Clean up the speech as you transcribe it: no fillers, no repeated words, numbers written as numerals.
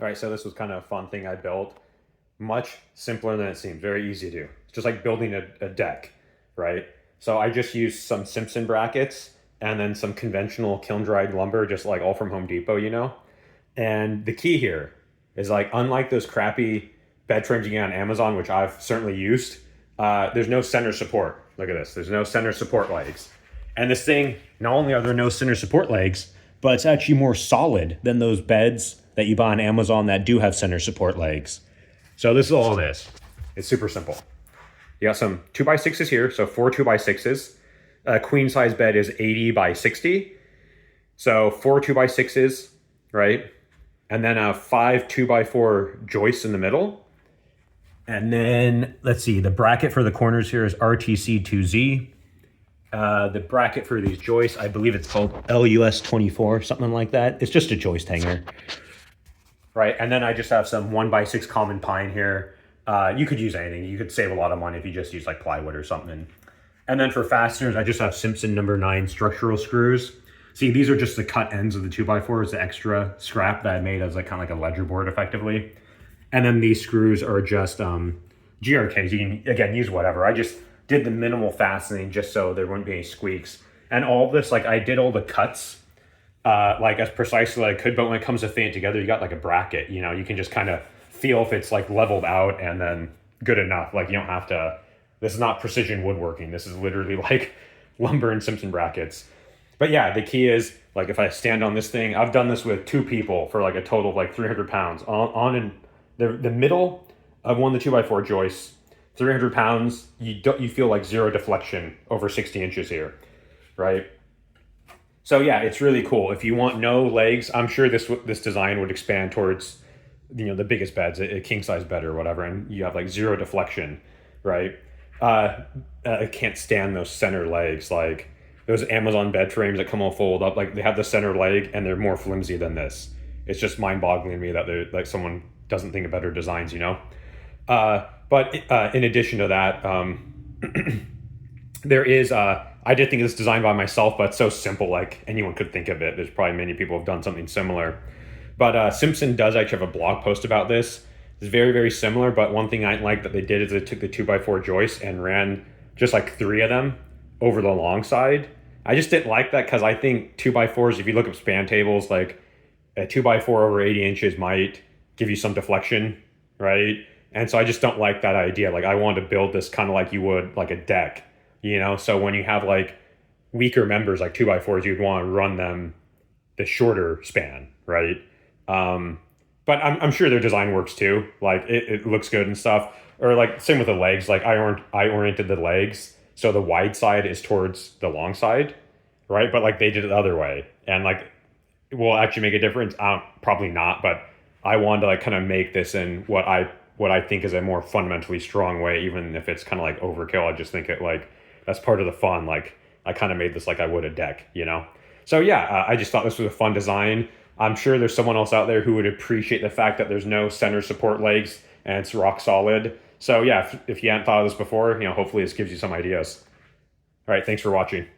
All right, so this was kind of a fun thing I built. Much simpler than it seems, very easy to do. It's just like building a deck, right? So I just used some Simpson brackets and then some conventional kiln-dried lumber, just like all from Home Depot, you know? And the key here is like, unlike those crappy bed frames you get on Amazon, which I've certainly used, there's no center support. Look at this, there's no center support legs. And this thing, not only are there no center support legs, but it's actually more solid than those beds that you buy on Amazon that do have center support legs. So this is all it is. It's super simple. You got some 2x6s here, so 4 2x6s. A queen size bed is 80 by 60. So 4 2x6s, right? And then 5 2x4 joists in the middle. And then, let's see, the bracket for the corners here is RTC2Z. The bracket for these joists, I believe it's called LUS24, something like that. It's just a joist hanger. Right, and then I just have some 1x6 common pine here. You could use anything. You could save a lot of money if you just use like plywood or something. And then for fasteners, I just have Simpson number 9 structural screws. See, these are just the cut ends of the 2x4s, the extra scrap that I made as like kind of like a ledger board effectively. And then these screws are just GRKs. You can, again, use whatever. I just did the minimal fastening just so there wouldn't be any squeaks. And all this, like I did all the cuts like as precisely as I could, but when it comes to fitting it together, you got like a bracket, you know, you can just kind of feel if it's like leveled out and then good enough. Like you don't have to, this is not precision woodworking. This is literally like lumber and Simpson brackets. But yeah, the key is like if I stand on this thing, I've done this with 2 people for like a total of like 300 pounds on in the middle of one of the 2x4 joists, 300 pounds, you feel like 0 deflection over 60 inches here, right? So yeah, it's really cool. If you want no legs, I'm sure this design would expand towards, you know, the biggest beds, a king size bed or whatever, and you have like 0 deflection, right? I can't stand those center legs, like those Amazon bed frames that come all fold up, like they have the center leg and they're more flimsy than this. It's just mind-boggling to me that they're like someone doesn't think of better designs, you know. But in addition to that, there is I did think of this design by myself, but it's so simple, like anyone could think of it. There's probably many people have done something similar. But Simpson does actually have a blog post about this. It's very, very similar, but one thing I like that they did is they took the 2x4 joists and ran just like 3 of them over the long side. I just didn't like that because I think 2x4s, if you look up span tables, like a 2x4 over 80 inches might give you some deflection, right? And so I just don't like that idea. Like I wanted to build this kind of like you would like a deck, you know? So when you have like weaker members like 2x4s, you'd want to run them the shorter span, right? But I'm sure their design works too. Like it looks good and stuff. Or like same with the legs. Like I oriented the legs so the wide side is towards the long side, right? But like they did it the other way, and like it will actually make a difference. Probably not, but I wanted to like kind of make this in what I think is a more fundamentally strong way, even if it's kind of like overkill. I just think it like that's part of the fun. Like I kind of made this like I would a deck, you know? So yeah, I just thought this was a fun design. I'm sure there's someone else out there who would appreciate the fact that there's no center support legs and it's rock solid. So yeah, if you hadn't thought of this before, you know, hopefully this gives you some ideas. All right, thanks for watching.